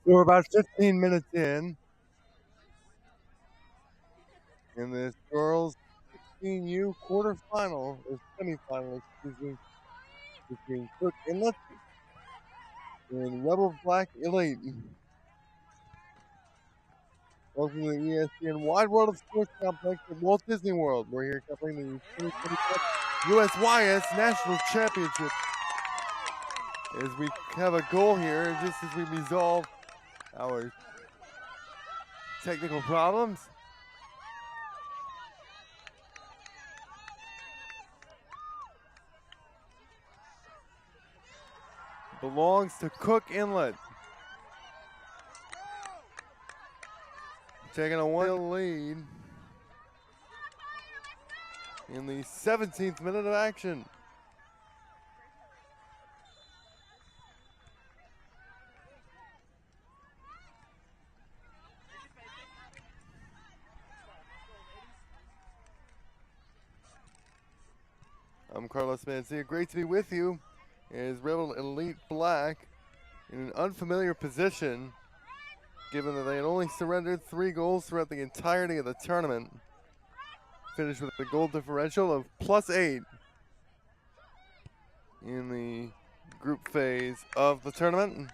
So we're about 15 minutes in this girls 16U quarterfinal or semifinal, excuse me, between Cook Inlet and Rebel Black Elite. Welcome to the ESPN Wide World of Sports Complex at Walt Disney World. We're here covering the 2025 USYS National Championship. As we have a goal here, just as we resolve our technical problems. Belongs to Cook Inlet. Taking a 1 lead in the 17th minute of action. I'm Carlos Mancia. Great to be with you as Rebel Elite Black in an unfamiliar position, given that they had only surrendered 3 goals throughout the entirety of the tournament. Finished with a goal differential of +8 in the group phase of the tournament.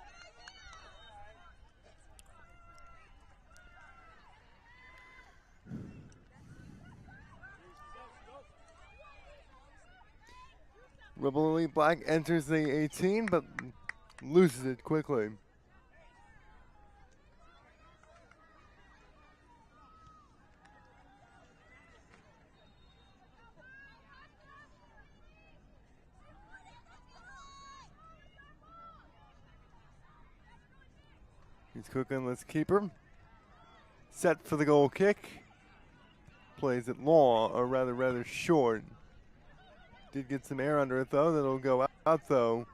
Rebel Elite Black enters the 18, but loses it quickly. He's Cook Inlet's keeper. Set for the goal kick. Plays it long, or rather short. Did get some air under it though. That'll go out though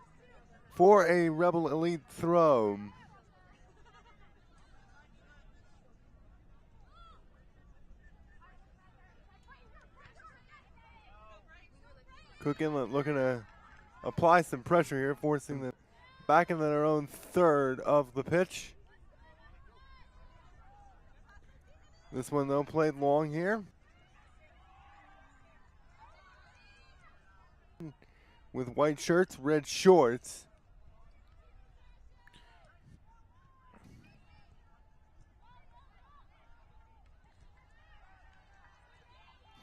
for a Rebel Elite throw. Cook Inlet looking to apply some pressure here, forcing them back into their own third of the pitch. This one though played long here. With white shirts, red shorts.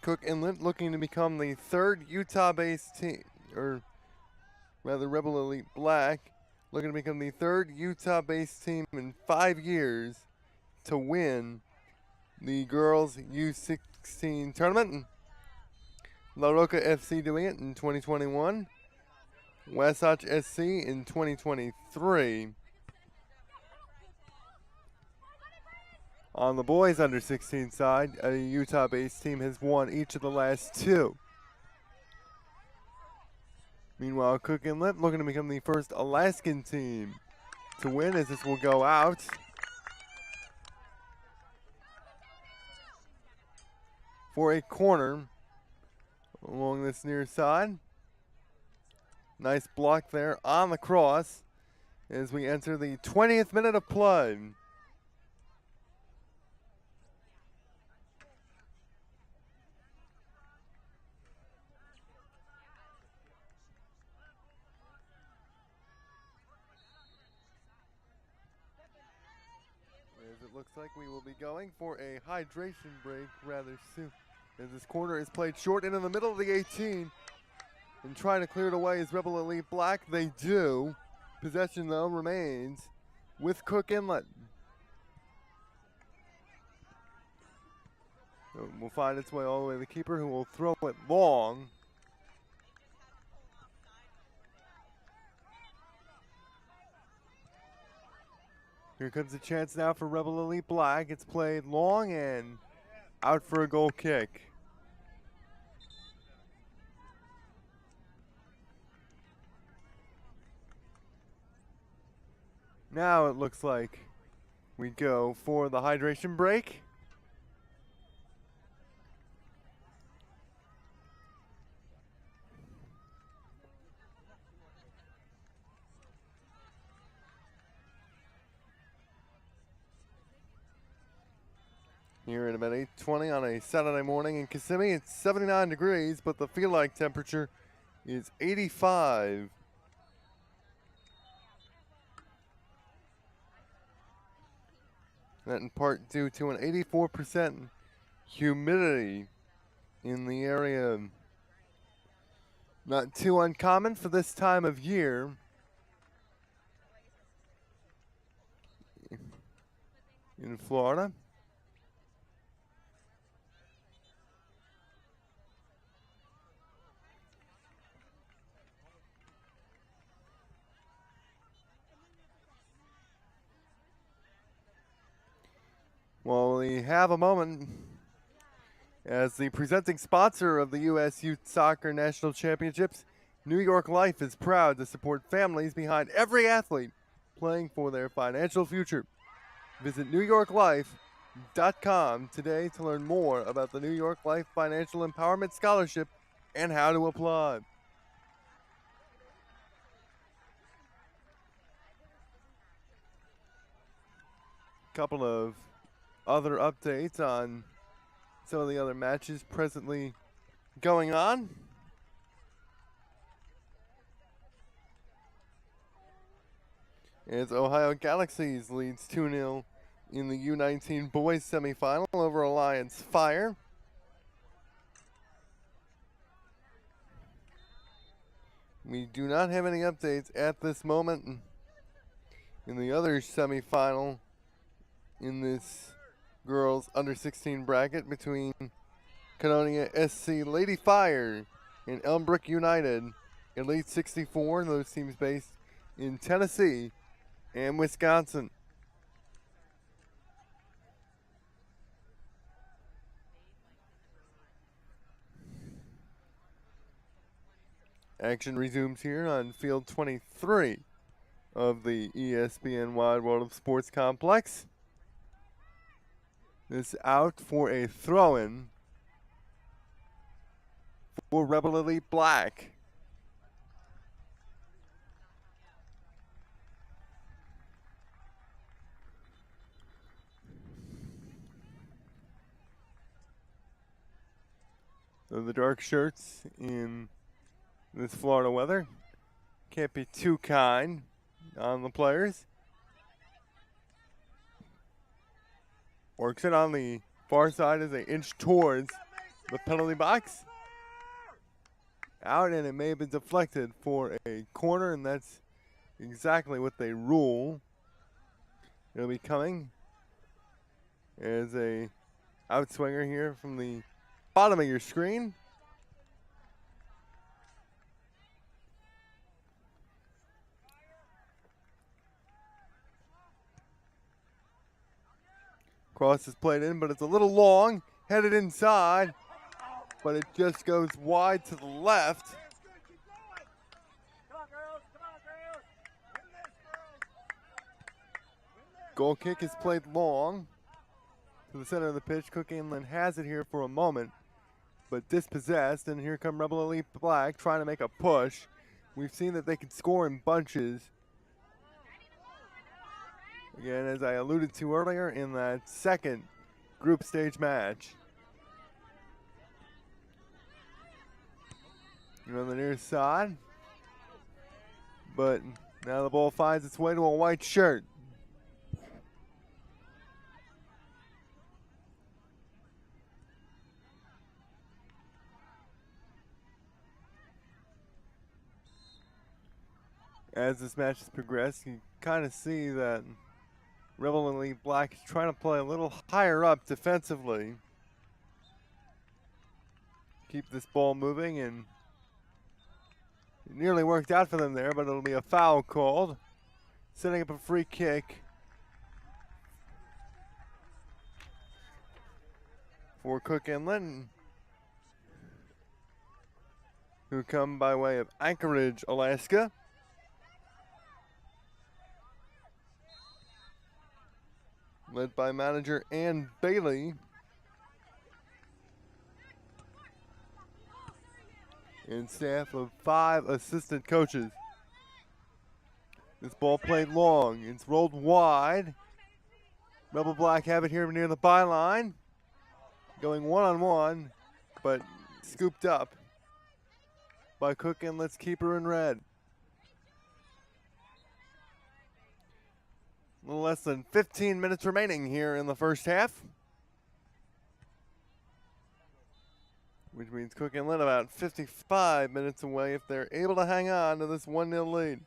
Cook Inlet looking to become the 3rd Utah-based team, or rather Rebel Elite Black, looking to become the 3rd Utah-based team in 5 years to win the girls U16 tournament. La Roca FC doing it in 2021. Wasatch SC in 2023. On the boys under 16 side, a Utah-based team has won each of the last 2. Meanwhile, Cook Inlet looking to become the first Alaskan team to win, as this will go out. For a corner along this near side. Nice block there on the cross as we enter the 20th minute of play. As it looks like we will be going for a hydration break rather soon, as this corner is played short into the middle of the 18. And trying to clear it away is Rebel Elite Black. They do. Possession, though, remains with Cook Inlet. Will find its way all the way to the keeper, who will throw it long. Here comes a chance now for Rebel Elite Black. It's played long and out for a goal kick. Now it looks like we go for the hydration break. Here at about 8:20 on a Saturday morning in Kissimmee. It's 79 degrees, but the feel-like temperature is 85. That in part due to an 84% humidity in the area. Not too uncommon for this time of year. In Florida. Well, we have a moment as the presenting sponsor of the U.S. Youth Soccer National Championships. New York Life is proud to support families behind every athlete playing for their financial future. Visit NewYorkLife.com today to learn more about the New York Life Financial Empowerment Scholarship and how to apply. Couple of other updates on some of the other matches presently going on. As Ohio Galaxies leads 2-0 in the U19 boys semifinal over Alliance Fire. We do not have any updates at this moment in the other semifinal in this girls under 16 bracket between Cannonia SC Lady Fire and Elmbrook United Elite 64. Those teams based in Tennessee and Wisconsin. Action resumes here on field 23 of the ESPN Wide World of Sports complex. This out for a throw-in for Rebel Elite Black. So the dark shirts in this Florida weather can't be too kind on the players. Works it on the far side as they inch towards the penalty box. Out, and it may have been deflected for a corner, and that's exactly what they rule. It'll be coming as a outswinger here from the bottom of your screen. Cross is played in, but it's a little long, headed inside, but it just goes wide to the left. Goal kick is played long to the center of the pitch. Cook Inlet has it here for a moment, but dispossessed, and here come Rebel Elite Black trying to make a push. We've seen that they can score in bunches. Again, as I alluded to earlier in that second group stage match. You're on the near side, but now the ball finds its way to a white shirt. As this match has progressed, you kind of see that Rebel Elite Black is trying to play a little higher up defensively. Keep this ball moving, and it nearly worked out for them there, but it'll be a foul called. Setting up a free kick for Cook Inlet, who come by way of Anchorage, Alaska. Led by manager Ann Bailey. And staff of 5 assistant coaches. This ball played long. It's rolled wide. Rebel Black have it here near the byline. going one-on-one, but scooped up by Cook Inlet's keeper in red. A little less than 15 minutes remaining here in the first half, which means Cook Inlet about 55 minutes away if they're able to hang on to this 1-0 lead.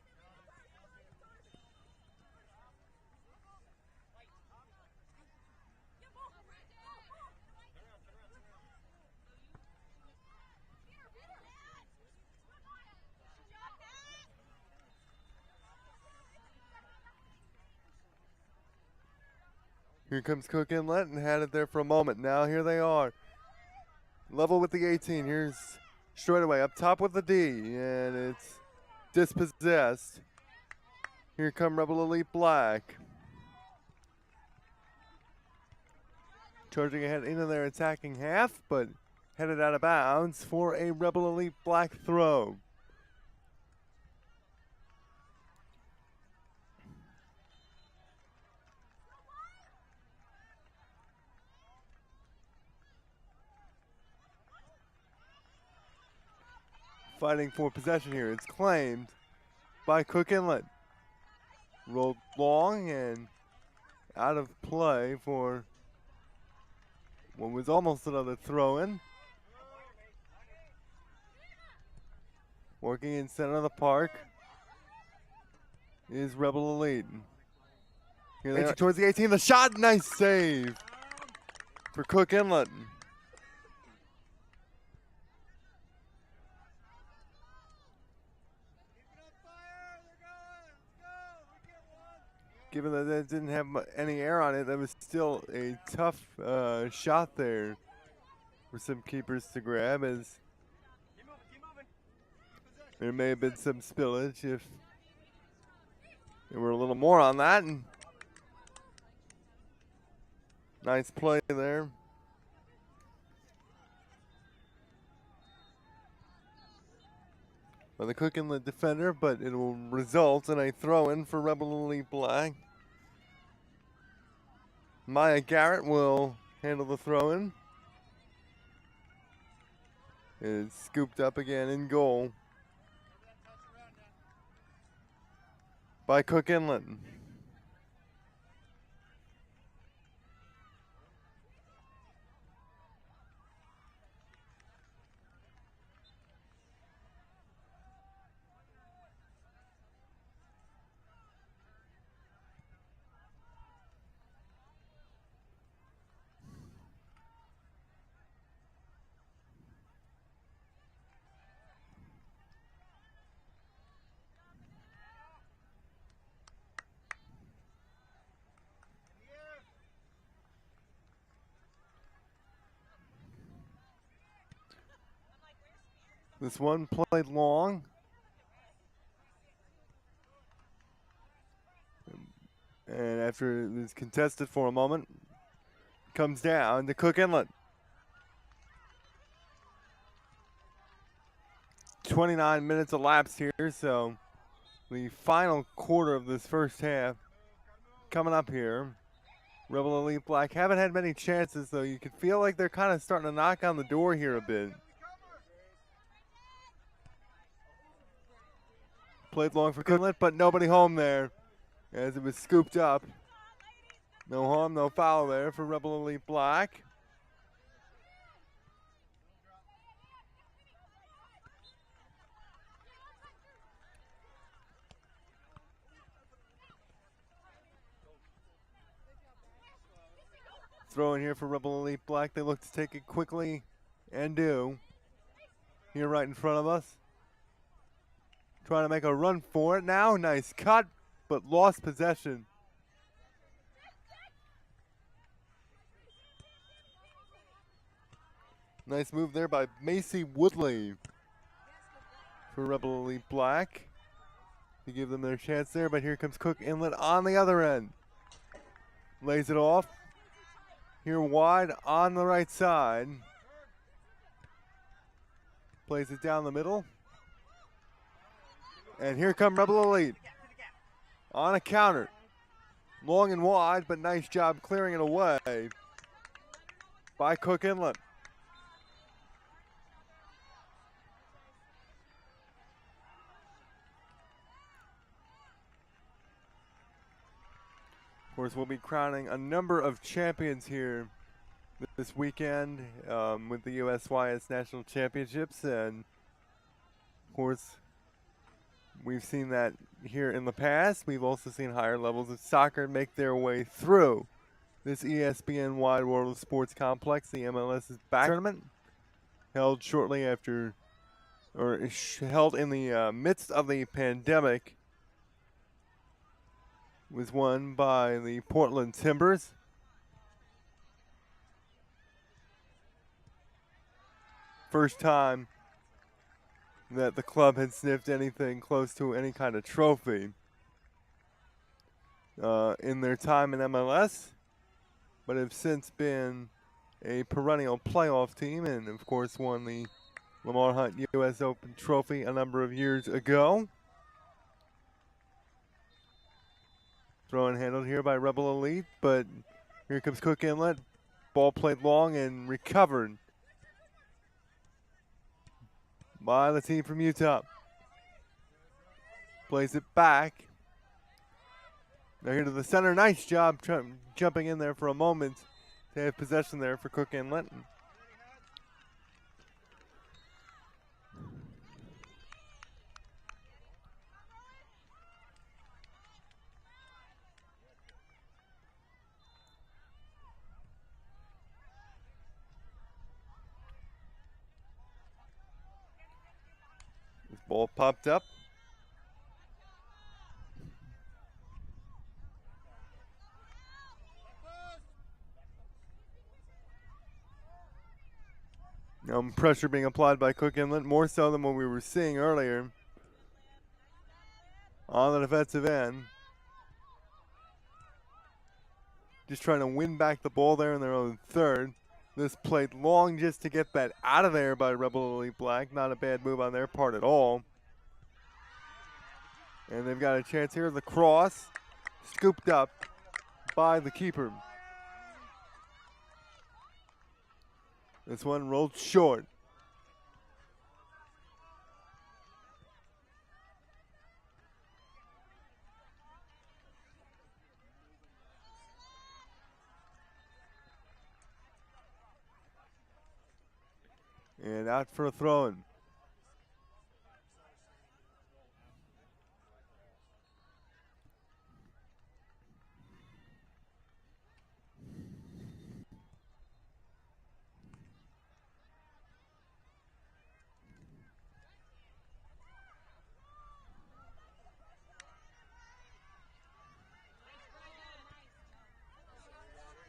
Here comes Cook Inlet and had it there for a moment. Now here they are. Level with the 18. Here's straightaway up top with the D, and it's dispossessed. Here come Rebel Elite Black. Charging ahead into their attacking half, but headed out of bounds for a Rebel Elite Black throw. Fighting for possession here. It's claimed by Cook Inlet. Rolled long and out of play for what was almost another throw-in. Working in center of the park is Rebel Elite. Here they are towards the 18. The shot, nice save for Cook Inlet. Given that it didn't have any air on it, that was still a tough shot there for some keepers to grab, as there may have been some spillage if there were a little more on that. And nice play there. By the Cook Inlet defender, but it will result in a throw-in for Rebel Elite Black. Maya Garrett will handle the throw-in. It's scooped up again in goal by Cook Inlet. This one played long. And after it was contested for a moment, comes down to Cook Inlet. 29 minutes elapsed here, so the final quarter of this first half coming up here. Rebel Elite Black haven't had many chances, though. You can feel like they're kind of starting to knock on the door here a bit. Played long for Cook Inlet, but nobody home there as it was scooped up. No harm, no foul there for Rebel Elite Black. Throw in here for Rebel Elite Black. They look to take it quickly and do. Here right in front of us. Trying to make a run for it now. Nice cut, but lost possession. Nice move there by Macy Woodley for Rebel Elite Black to give them their chance there, but here comes Cook Inlet on the other end. Lays it off. Here wide on the right side. Plays it down the middle. And here come Rebel Elite on a counter. Long and wide, but nice job clearing it away. by Cook Inlet. Of course, we'll be crowning a number of champions here this weekend with the USYS National Championships, and of course, we've seen that here in the past. We've also seen higher levels of soccer make their way through this ESPN Wide World of Sports complex. The MLS's back tournament, held shortly after, or held in the midst of the pandemic, was won by the Portland Timbers. First time that the club had sniffed anything close to any kind of trophy in their time in MLS, but have since been a perennial playoff team and, of course, won the Lamar Hunt U.S. Open Trophy a number of years ago. Throw and handled here by Rebel Elite, but here comes Cook Inlet. Ball played long and recovered by the team from Utah. Plays it back. Now here to the center. Nice job jumping in there for a moment to have possession there for Cook Inlet. This ball popped up. Pressure being applied by Cook Inlet, more so than what we were seeing earlier on the defensive end. Just trying to win back the ball there in their own third. This played long just to get that out of there by Rebel Elite Black. Not a bad move on their part at all. And they've got a chance here. The cross scooped up by the keeper. This one rolled short. And out for a throw-in.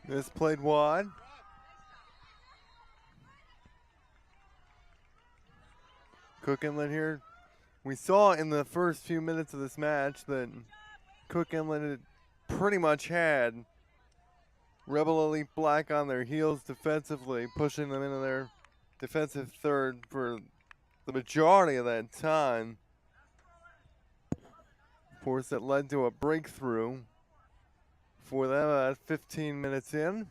This played wide. Cook Inlet here. We saw in the first few minutes of this match that Cook Inlet had pretty much had Rebel Elite Black on their heels defensively, pushing them into their defensive third for the majority of that time. Of course, that led to a breakthrough for them at 15 minutes in.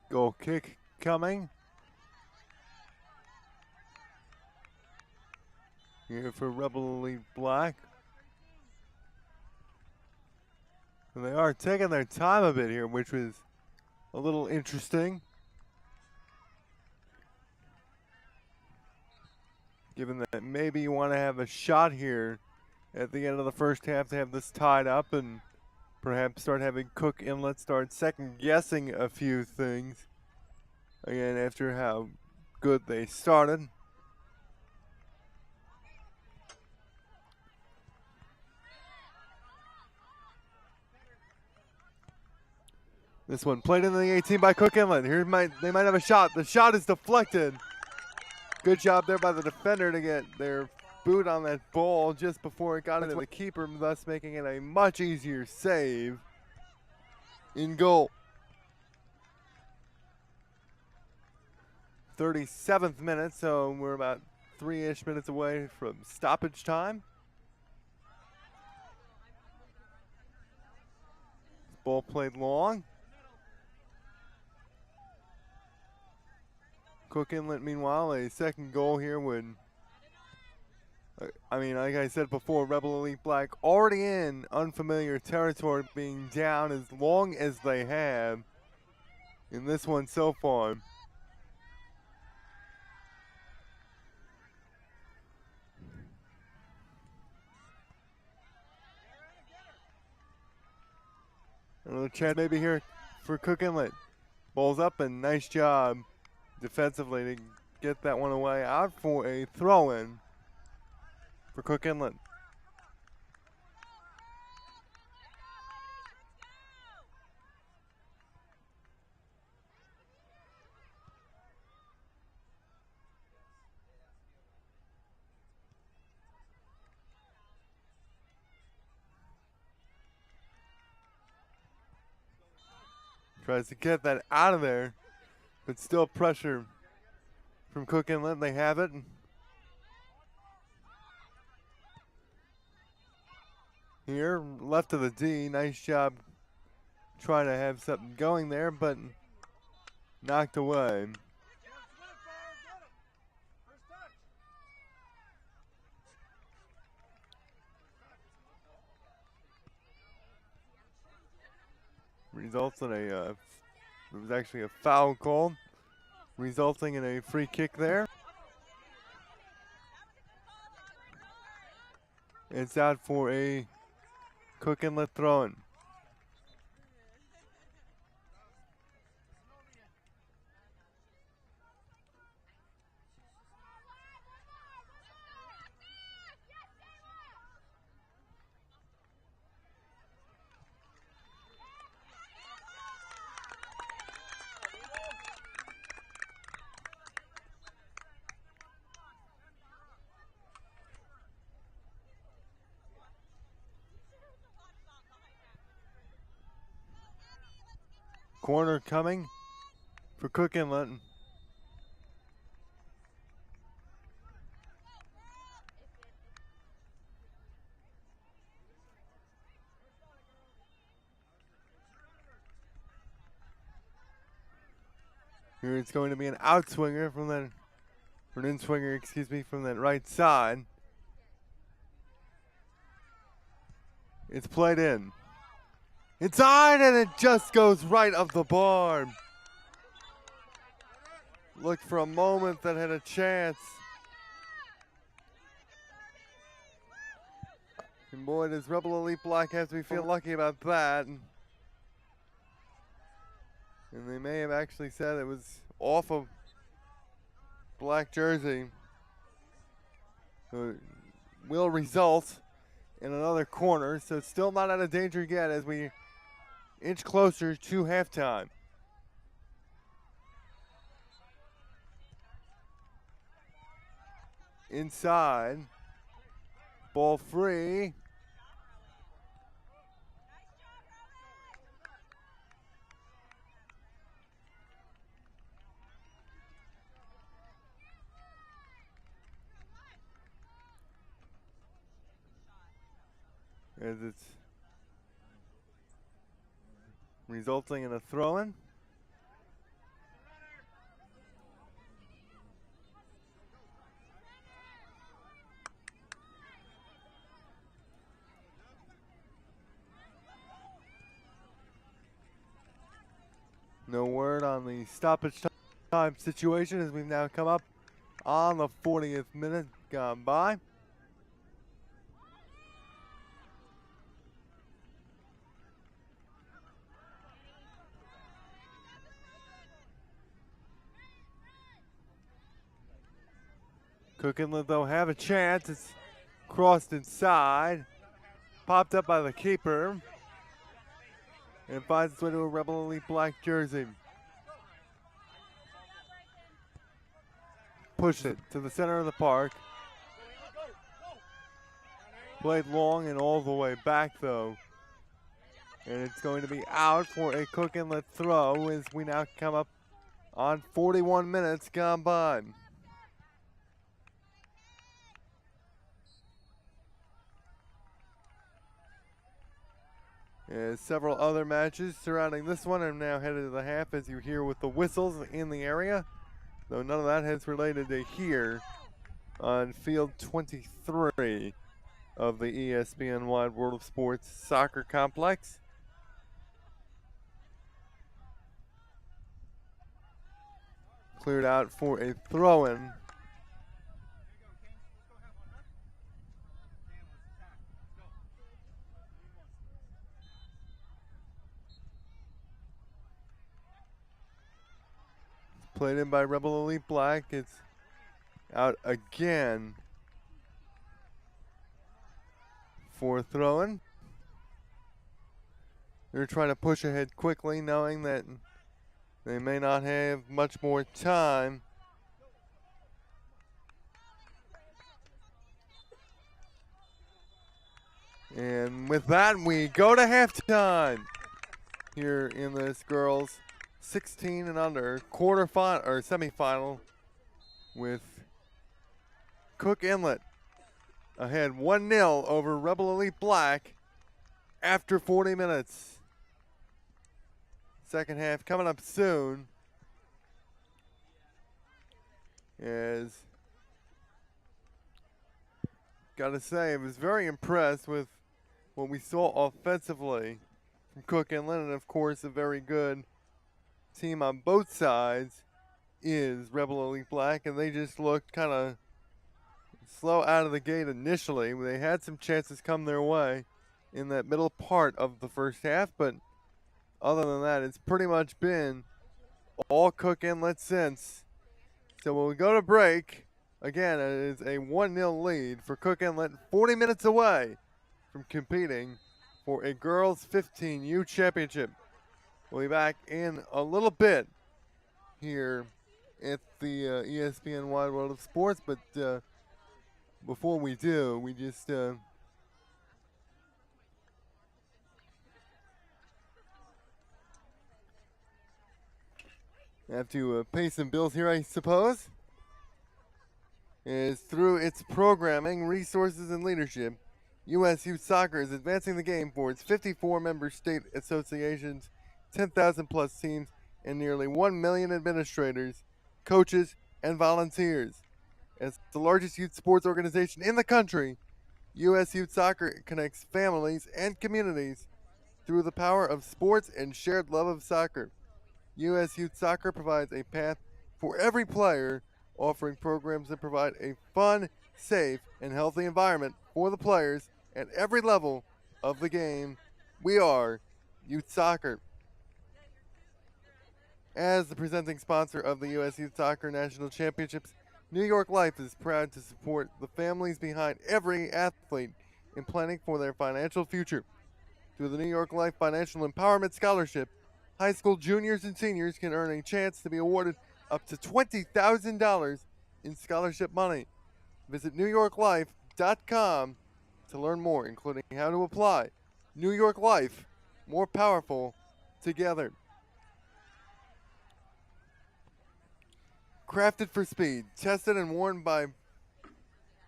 Goal kick coming. Here for Rebel Elite Black. And they are taking their time a bit here, which was a little interesting. Given that maybe you want to have a shot here at the end of the first half to have this tied up and perhaps start having Cook Inlet start second guessing a few things again after how good they started. This one played into the 18 by Cook Inlet. Here they might have a shot. The shot is deflected. Good job there by the defender to get their boot on that ball just before it got into the keeper, thus making it a much easier save in goal. 37th minute, so we're about 3-ish minutes away from stoppage time. Ball played long. Cook Inlet, meanwhile, a second goal here would, I mean, like I said before, Rebel Elite Black already in unfamiliar territory, being down as long as they have in this one so far. A little chance maybe here for Cook Inlet. Ball's up and nice job defensively to get that one away. Out for a throw-in for Cook Inlet. Tries to get that out of there, but still pressure from Cook Inlet. They have it. Here, left of the D. Nice job trying to have something going there, but knocked away. Results in it was actually a foul call, resulting in a free kick there. It's out for a Cook Inlet throw-in. Corner coming for Cook Inlet. Here it's going to be an outswinger from that, or an in-swinger, excuse me, from that right side. It's played in. Inside, and it just goes right of the bar. Looked for a moment that had a chance. And boy, does Rebel Elite Black have to feel lucky about that. And they may have actually said it was off of black jersey. So it will result in another corner, so it's still not out of danger yet as we inch closer to halftime. Inside, ball free. As it's resulting in a throw-in. No word on the stoppage time situation as we've now come up on the 40th minute gone by. Cook Inlet, though, have a chance. It's crossed inside. Popped up by the keeper. And finds its way to a Rebel Elite black jersey. Push it to the center of the park. Played long and all the way back, though. And it's going to be out for a Cook Inlet throw as we now come up on 41 minutes gone by. As several other matches surrounding this one are now headed to the half, as you hear with the whistles in the area. Though none of that has related to here on field 23 of the ESPN Wide World of Sports Soccer Complex. Cleared out for a throw-in. Played in by Rebel Elite Black. It's out again for throw-in. They're trying to push ahead quickly, knowing that they may not have much more time. And with that, we go to halftime here in this girls 16 and under quarterfinal or semifinal, with Cook Inlet ahead 1-0 over Rebel Elite Black after 40 minutes. Second half coming up soon. As gotta say, I was very impressed with what we saw offensively from Cook Inlet, and of course a very good team on both sides is Rebel Elite Black, and they just looked kind of slow out of the gate initially. They had some chances come their way in that middle part of the first half, but other than that, it's pretty much been all Cook Inlet since. So when we go to break, again, it is a 1-0 lead for Cook Inlet, 40 minutes away from competing for a girls 15U championship. We'll be back in a little bit here at the ESPN Wide World of Sports, but before we do, we just have to pay some bills here, I suppose. Is through its programming, resources, and leadership, U.S. Youth Soccer is advancing the game for its 54 member state associations, 10,000 plus teams, and nearly 1 million administrators, coaches, and volunteers. As the largest youth sports organization in the country, U.S. Youth Soccer connects families and communities through the power of sports and shared love of soccer. U.S. Youth Soccer provides a path for every player, offering programs that provide a fun, safe, and healthy environment for the players at every level of the game. We are Youth Soccer. As the presenting sponsor of the U.S. Youth Soccer National Championships, New York Life is proud to support the families behind every athlete in planning for their financial future. Through the New York Life Financial Empowerment Scholarship, high school juniors and seniors can earn a chance to be awarded up to $20,000 in scholarship money. Visit NewYorkLife.com to learn more, including how to apply. New York Life, more powerful together. Crafted for speed, tested and worn by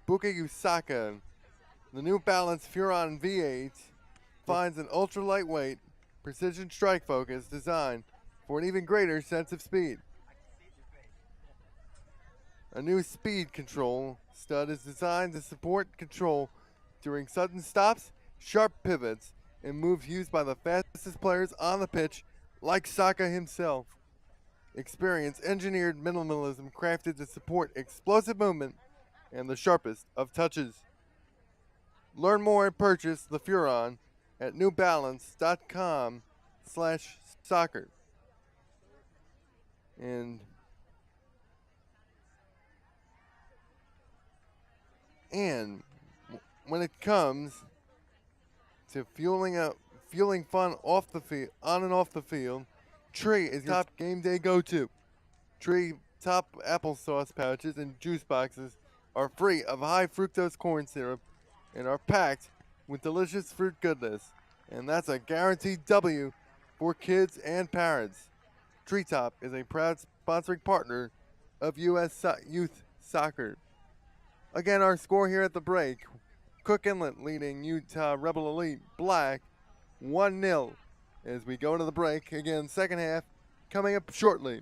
Buka Usaka, the New Balance Furon V8 finds an ultra lightweight, precision strike focus designed for an even greater sense of speed. A new speed control stud is designed to support control during sudden stops, sharp pivots, and moves used by the fastest players on the pitch, like Saka himself. Experience engineered minimalism crafted to support explosive movement and the sharpest of touches. Learn more and purchase the Furon at newbalance.com/soccer. And And when it comes to fueling fun off the field, on and off the field, Tree is your top game day go-to. Tree top applesauce pouches and juice boxes are free of high fructose corn syrup and are packed with delicious fruit goodness. And that's a guaranteed W for kids and parents. Treetop is a proud sponsoring partner of Youth Soccer. Again, our score here at the break, Cook Inlet leading Utah Rebel Elite Black 1-0 as we go to the break. Again, second half coming up shortly.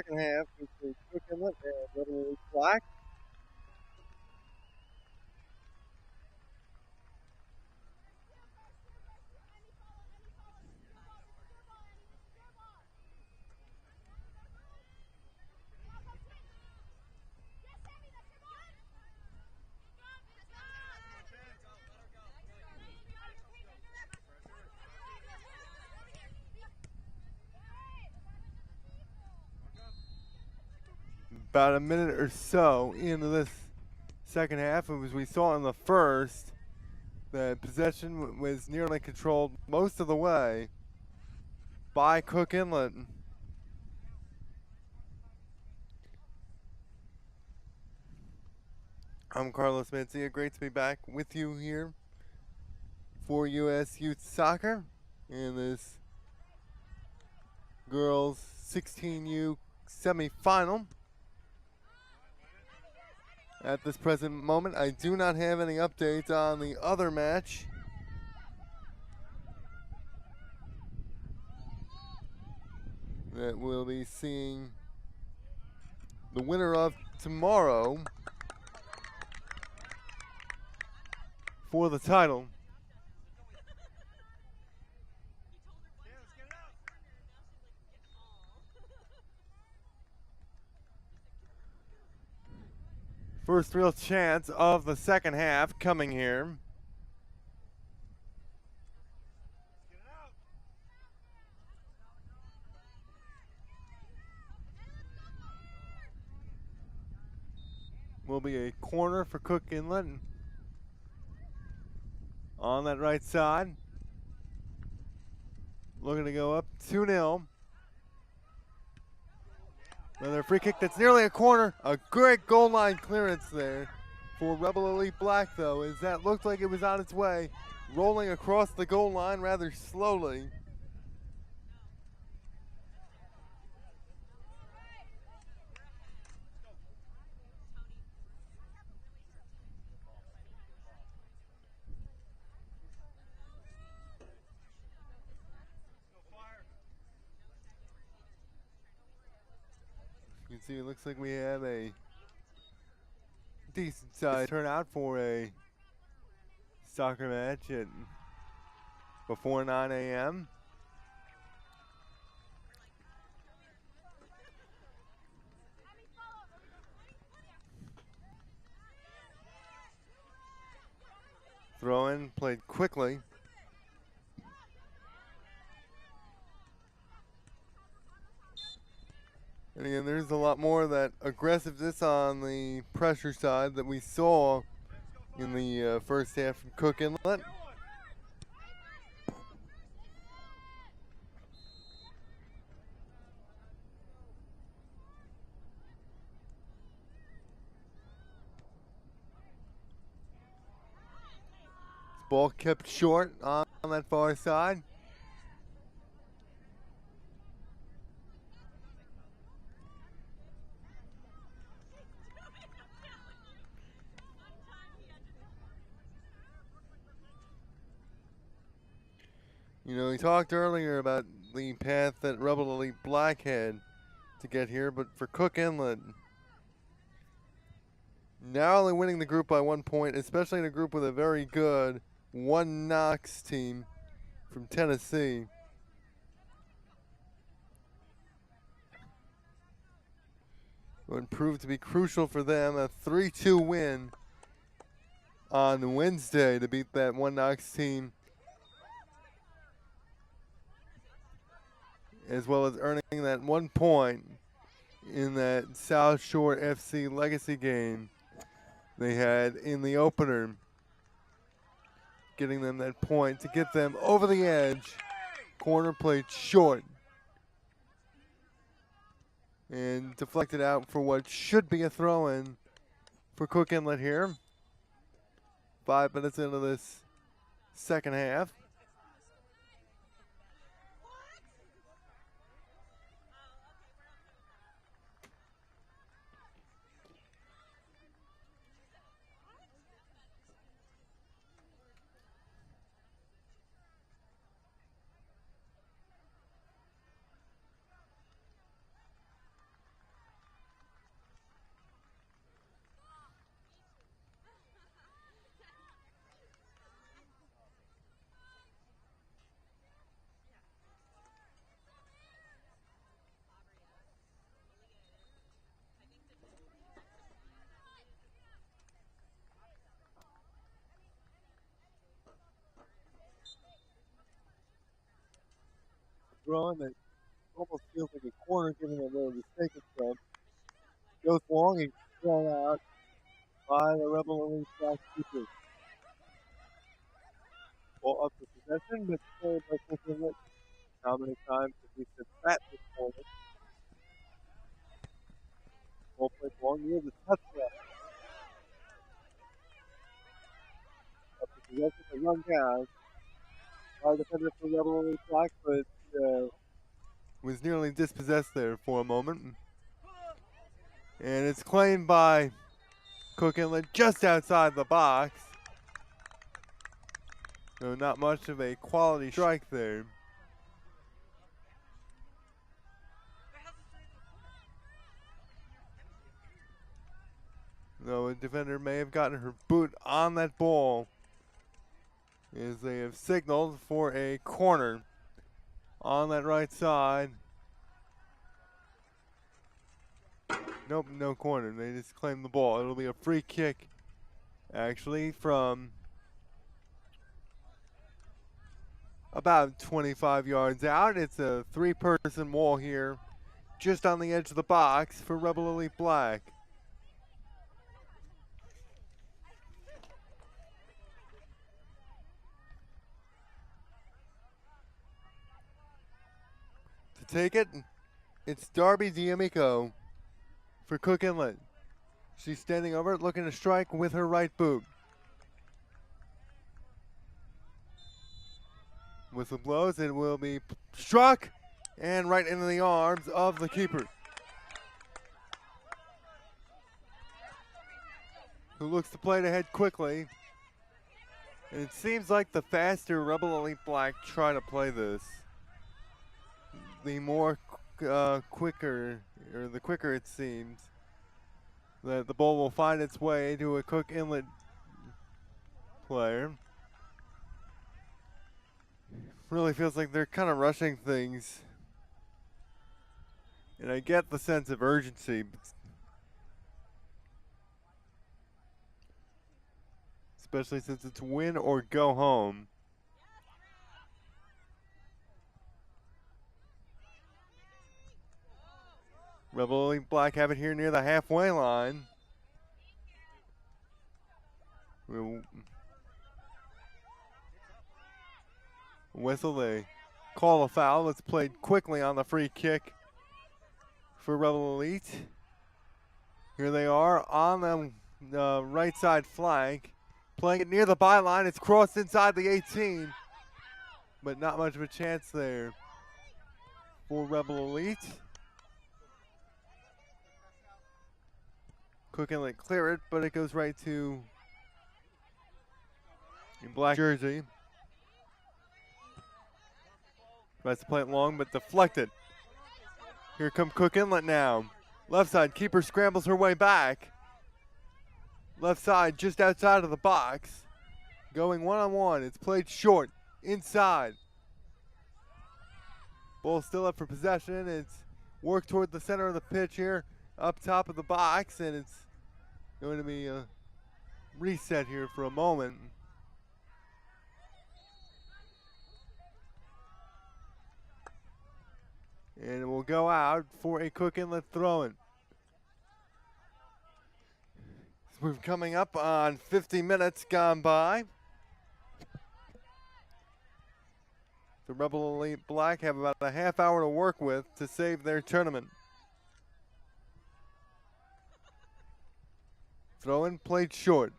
second half between Cook Inlet and Rebel Elite Black. About a minute or so into this second half, as we saw in the first, the possession was nearly controlled most of the way by Cook Inlet. I'm Carlos Mencia. Great to be back with you here for U.S. Youth Soccer in this girls 16U semifinal. At this present moment, I do not have any updates on the other match. That we'll be seeing the winner of tomorrow for the title. First real chance of the second half coming here. Will be a corner for Cook Inlet on that right side. Looking to go up 2-0. Another free kick that's nearly a corner. A great goal line clearance there for Rebel Elite Black, though, as that looked like it was on its way, rolling across the goal line rather slowly. You can see it looks like we have a decent size turnout for a soccer match at before 9 a.m. Throw in, played quickly. And again, there's a lot more of that aggressiveness on the pressure side that we saw in the first half from Cook Inlet. Ball kept short on that far side. You know, we talked earlier about the path that Rebel Elite Black had to get here, but for Cook Inlet, not only winning the group by 1 point, especially in a group with a very good One Knox team from Tennessee. Would prove to be crucial for them, a 3-2 win on Wednesday to beat that One Knox team, as well as earning that 1 point in that South Shore FC Legacy game they had in the opener, getting them that point to get them over the edge. Corner played short and deflected out for what should be a throw-in for Cook Inlet here. 5 minutes into this second half. throwing that almost feels like a corner given the way the mistake it's from. Goes long and thrown out by the Rebel Elite Black keeper. Ball up to possession, but played by Cook Inlet. How many times have we said that this morning? Ball played long near the touchdown. Up to possession, a run down by the defender for Rebel Elite Black, but was nearly dispossessed there for a moment. And it's claimed by Cook Inlet just outside the box. So not much of a quality strike there. Though a defender may have gotten her boot on that ball, as they have signaled for a corner on that right side. Nope, no corner. They just claim the ball. It'll be a free kick, actually, from about 25 yards out. It's a three-person wall here, just on the edge of the box for Rebel Elite Black. To take it, it's Darby D'Amico for Cook Inlet. She's standing over it, looking to strike with her right boot. Whistle blows, it will be struck and right into the arms of the keeper, who looks to play it ahead quickly. And it seems like the faster Rebel Elite Black try to play this, the more quicker it seems that the ball will find its way to a Cook Inlet player. Really feels like they're kind of rushing things. And I get the sense of urgency, especially since it's win or go home. Rebel Elite Black have it here near the halfway line. Whistle, they call a foul. It's played quickly on the free kick for Rebel Elite. Here they are on the right side flank, playing it near the byline. It's crossed inside the 18, but not much of a chance there for Rebel Elite. Cook Inlet clear it, but it goes right to in black jersey. Tries to play it long, but deflected. Here come Cook Inlet now. Left side, keeper scrambles her way back. Left side, just outside of the box. Going one-on-one, it's played short, inside. Ball still up for possession. It's worked toward the center of the pitch here, up top of the box, and it's going to be a reset here for a moment. And it will go out for a Cook Inlet throw-in. We're coming up on 50 minutes gone by. The Rebel Elite Black have about a half hour to work with to save their tournament. Throw-in played short.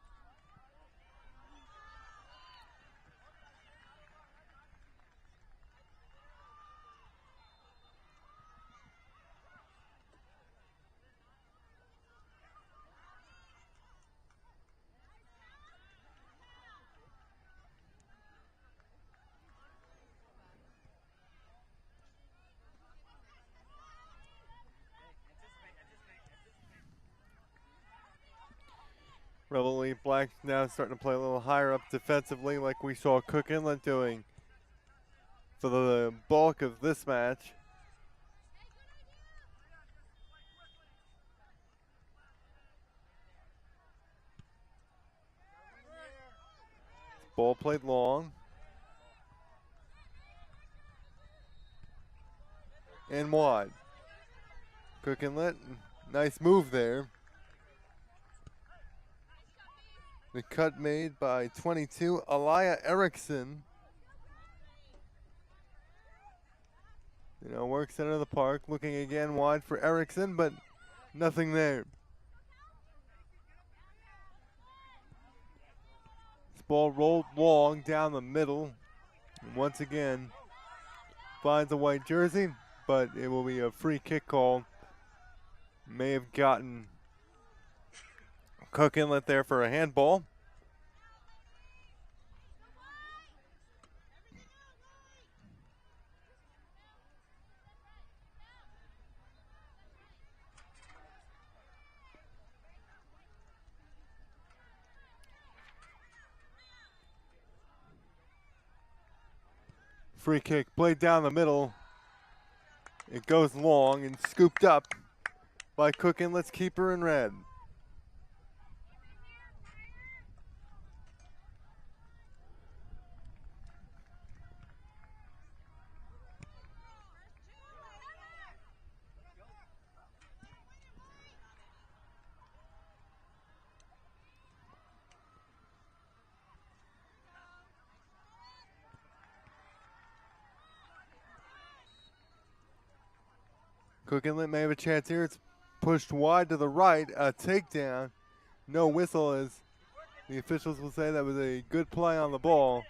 Rebel Elite Black now starting to play a little higher up defensively like we saw Cook Inlet doing for the bulk of this match. Ball played long. and wide. Cook Inlet, nice move there. The cut made by 22, Aliyah Erickson. Works center of the park, looking again wide for Erickson, but nothing there. This ball rolled long down the middle. And once again, finds a white jersey, but it will be a free kick call. May have gotten Cook Inlet there for a handball. Free kick played down the middle. It goes long and scooped up by Cook Inlet's keeper in red. Cook Inlet may have a chance here. It's pushed wide to the right. A takedown. No whistle, as the officials will say that was a good play on the ball.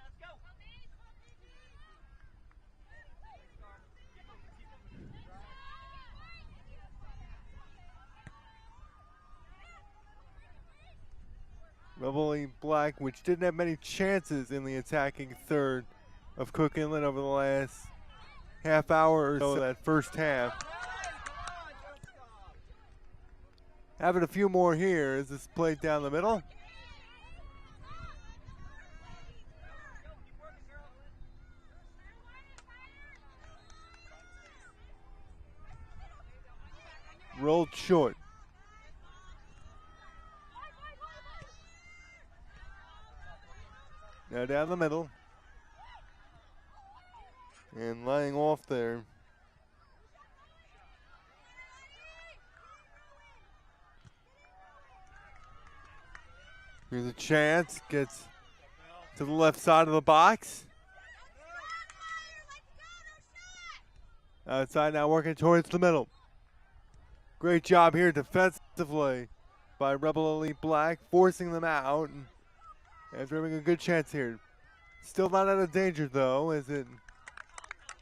Rebel Elite Black, which didn't have many chances in the attacking third of Cook Inlet over the last half hour or so, that first half. Having a few more here as this played down the middle. Rolled short. Now down the middle. And laying off there. Here's a chance, gets to the left side of the box. Outside now, working towards the middle. Great job here defensively by Rebel Elite Black, forcing them out. And having a good chance here. Still not out of danger though, as it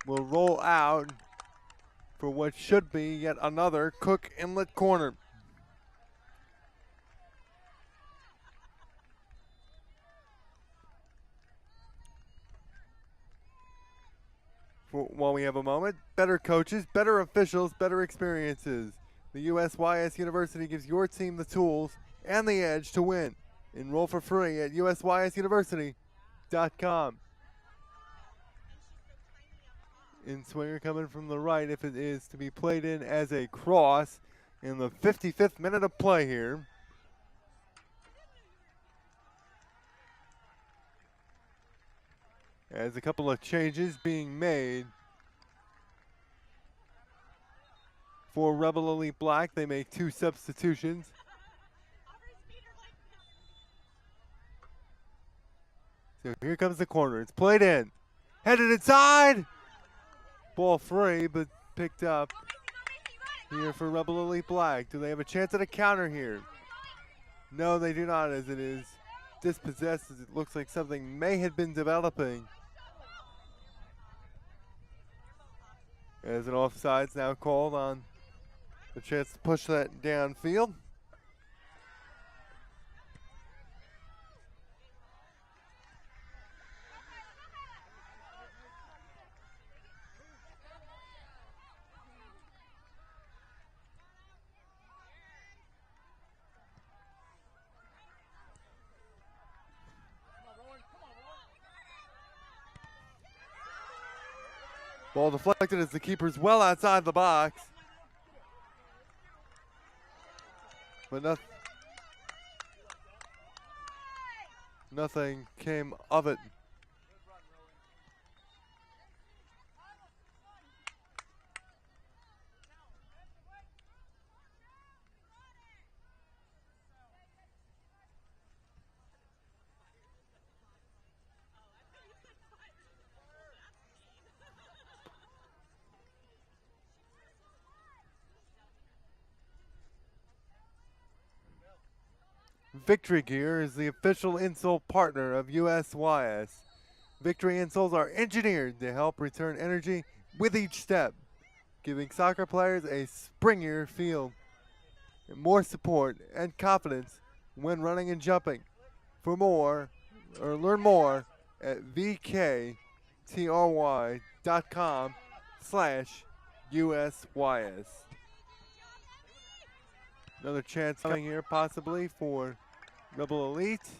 will roll out for what should be yet another Cook Inlet corner. While we have a moment, better coaches, better officials, better experiences. The USYS University gives your team the tools and the edge to win. Enroll for free at usysusuniversity.com. In swinger coming from the right, if it is to be played in as a cross in the 55th minute of play here. As a couple of changes being made for Rebel Elite Black. They make two substitutions. So here comes the corner. It's played in. Headed inside. Ball free, but picked up here for Rebel Elite Black. Do they have a chance at a counter here? No, they do not, as it is dispossessed, as it looks like something may have been developing. As an offside's now called on the chance to push that downfield. Ball deflected as the keeper's well outside the box. But nothing came of it. Victory Gear is the official insole partner of USYS. Victory insoles are engineered to help return energy with each step, giving soccer players a springier feel, and more support and confidence when running and jumping. For more, or learn more at vktry.com/USYS. Another chance coming here possibly for Rebel Elite.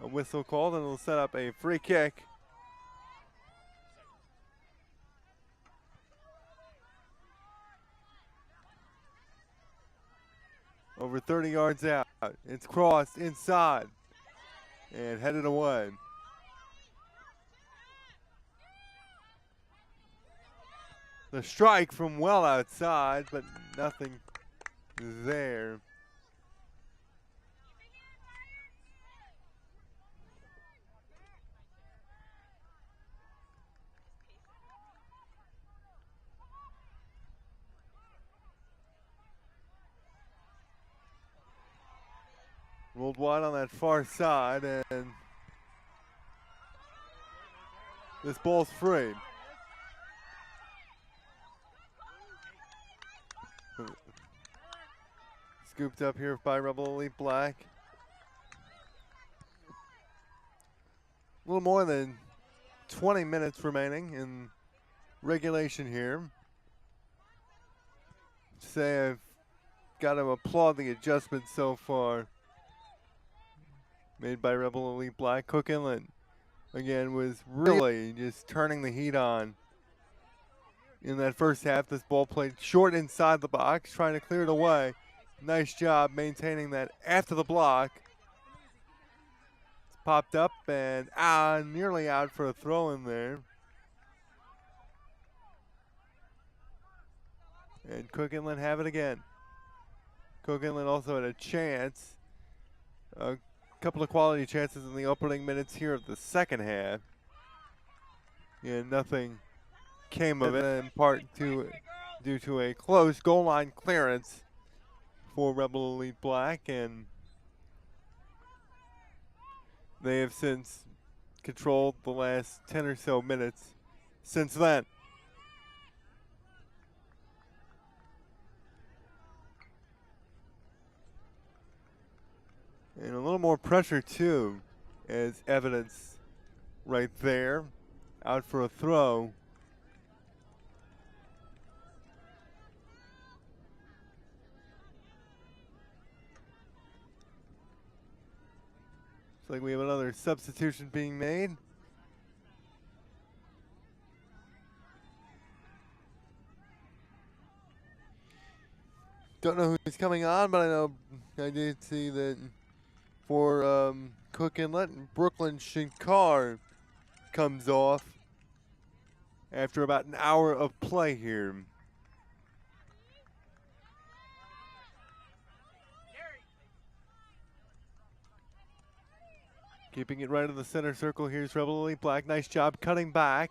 A whistle called and it'll set up a free kick. Over 30 yards out. It's crossed inside and headed away. The strike from well outside, but nothing there. Rolled wide on that far side, and this ball's free. Scooped up here by Rebel Elite Black. A little more than 20 minutes remaining in regulation here. Say I've got to applaud the adjustment so far made by Rebel Elite Black. Cook Inlet, again, was really just turning the heat on in that first half. This ball played short inside the box, trying to clear it away. Nice job maintaining that after the block. It's popped up and nearly out for a throw in there. And Cook Inlet have it again. Cook Inlet also had a chance. A couple of quality chances in the opening minutes here of the second half. And nothing came of it, in part due to a close goal line clearance for Rebel Elite Black, and they have since controlled the last 10 or so minutes since then. And a little more pressure too, as evidence right there. Out for a throw. Looks like we have another substitution being made. Don't know who's coming on, but I know I did see that for Cook Inlet, Brooklyn Shinkar comes off after about an hour of play here. Keeping it right in the center circle. Here's Rebel Elite Black. Nice job cutting back.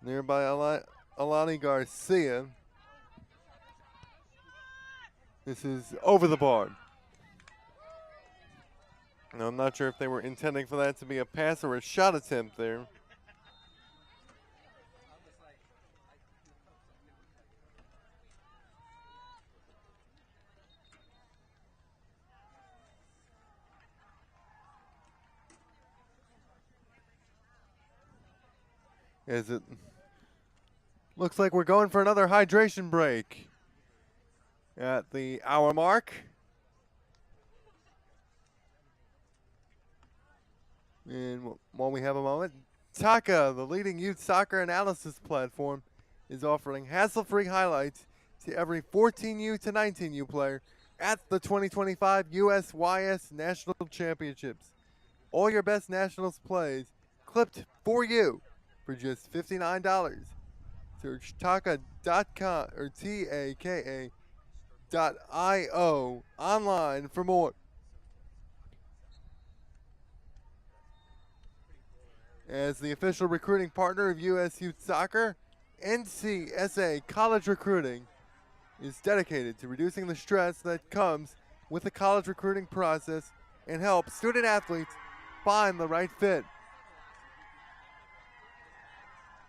Nearby Alani Garcia. This is over the bar. Now, I'm not sure if they were intending for that to be a pass or a shot attempt there. As it looks like we're going for another hydration break at the hour mark. And while we have a moment, Taka, the leading youth soccer analysis platform, is offering hassle-free highlights to every 14U to 19U player at the 2025 USYS National Championships. All your best nationals plays clipped for you for just $59. Search taka.com or taka.io online for more. As the official recruiting partner of US Youth Soccer, NCSA College Recruiting is dedicated to reducing the stress that comes with the college recruiting process and help student athletes find the right fit.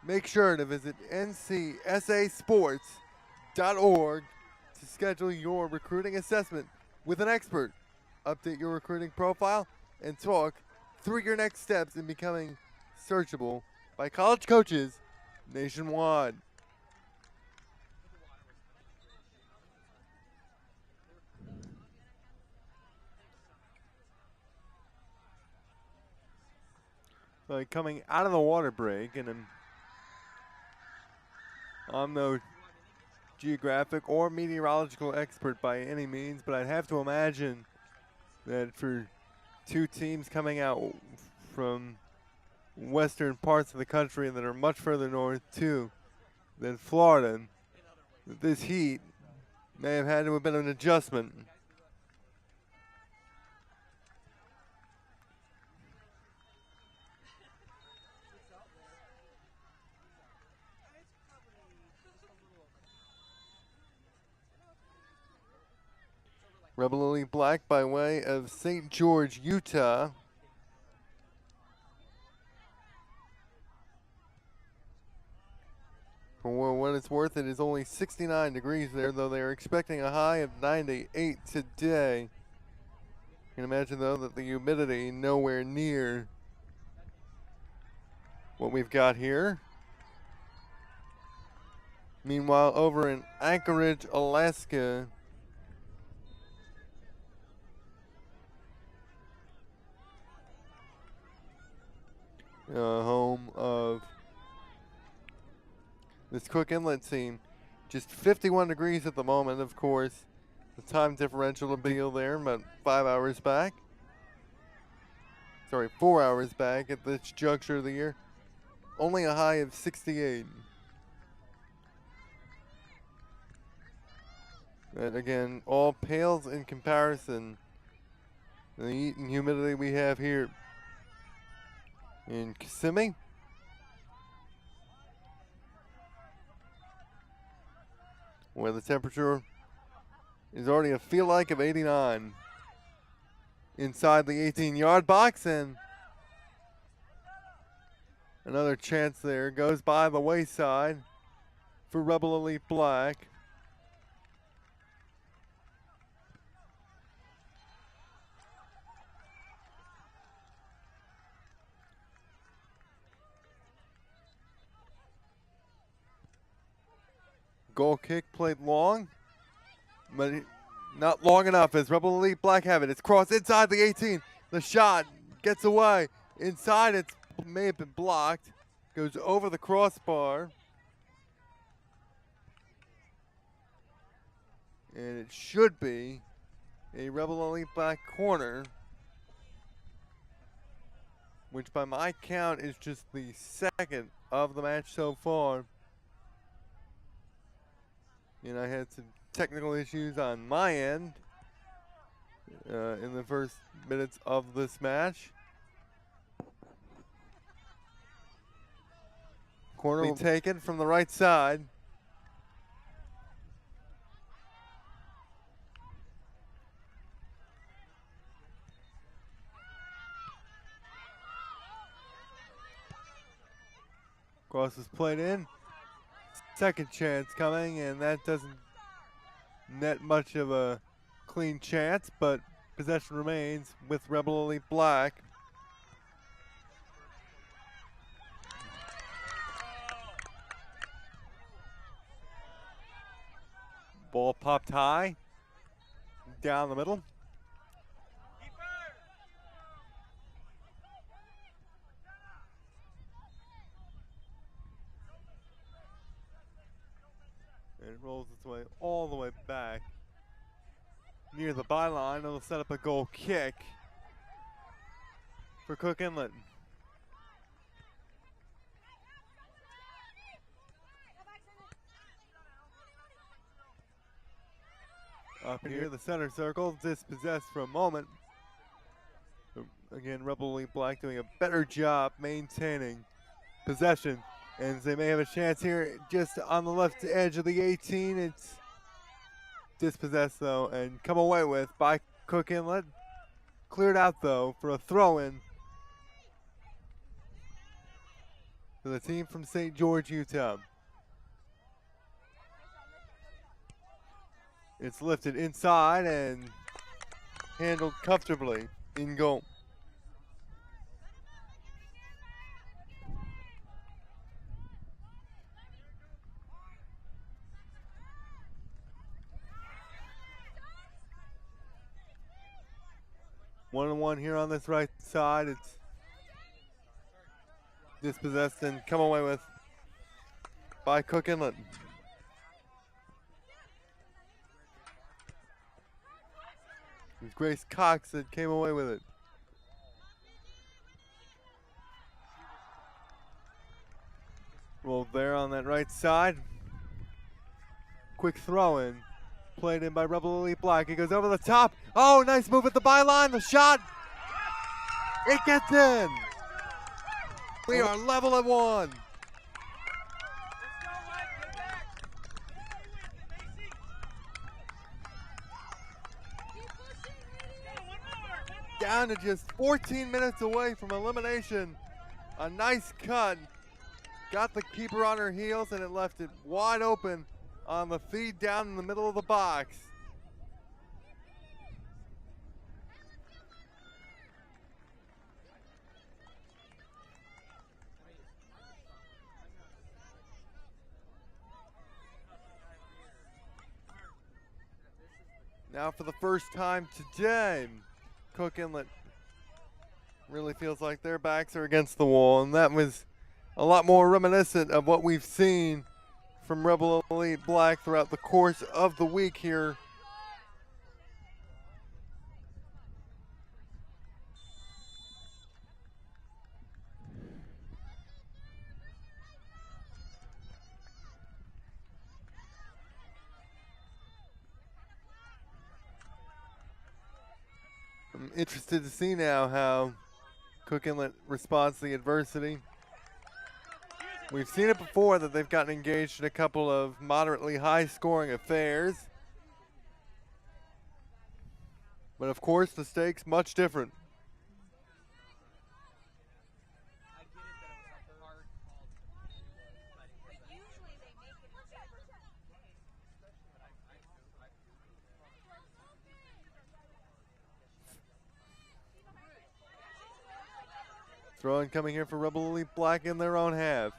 Make sure to visit ncsasports.org to schedule your recruiting assessment with an expert, update your recruiting profile, and talk through your next steps in becoming searchable by college coaches nationwide. Coming out of the water break, and I'm no geographic or meteorological expert by any means, but I'd have to imagine that for two teams coming out from western parts of the country that are much further north too than Florida, this heat may have had to have been an adjustment. Rebel Elite Black by way of St. George, Utah. For what it's worth, it is only 69 degrees there, though they are expecting a high of 98 today. You can imagine, though, that the humidity nowhere near what we've got here. Meanwhile, over in Anchorage, Alaska, home of this Cook Inlet team, just 51 degrees at the moment. Of course, the time differential will be there, about 5 hours back. Sorry, 4 hours back at this juncture of the year. Only a high of 68. And again, all pales in comparison to the heat and humidity we have here in Kissimmee. Where the temperature is already a feel like of 89 inside the 18-yard box, and another chance there goes by the wayside for Rebel Elite Black. Goal kick played long, but not long enough as Rebel Elite Black have it. It's crossed inside the 18. The shot gets away. Inside it may have been blocked. Goes over the crossbar. And it should be a Rebel Elite Black corner, which by my count is just the second of the match so far. And I had some technical issues on my end in the first minutes of this match. Corner will be taken from the right side. Cross is played in. Second chance coming, and that doesn't net much of a clean chance, but possession remains with Rebel Elite Black. Ball popped high, down the middle. And it rolls its way all the way back near the byline. It'll set up a goal kick for Cook Inlet. Up here, the center circle, dispossessed for a moment. Again, Rebel Elite Black doing a better job maintaining possession. And they may have a chance here just on the left edge of the 18. It's dispossessed though and come away with by Cook Inlet. Cleared out though for a throw-in to the team from St. George, Utah. It's lifted inside and handled comfortably in goal. One-on-one here on this right side. It's dispossessed and come away with by Cook Inlet. It was Grace Cox that came away with it. Rolled there on that right side. Quick throw in. Played in by Rebel Elite Black. He goes over the top. Oh, nice move at the byline. The shot. It gets in. We are level at 1. Down to just 14 minutes away from elimination. A nice cut. Got the keeper on her heels and it left it wide open on the feed down in the middle of the box. Now for the first time today, Cook Inlet really feels like their backs are against the wall, and that was a lot more reminiscent of what we've seen from Rebel Elite Black throughout the course of the week here. I'm interested to see now how Cook Inlet responds to the adversity. We've seen it before that they've gotten engaged in a couple of moderately high-scoring affairs. But of course, the stakes much different. Throw-in coming here for Rebel Elite Black in their own half.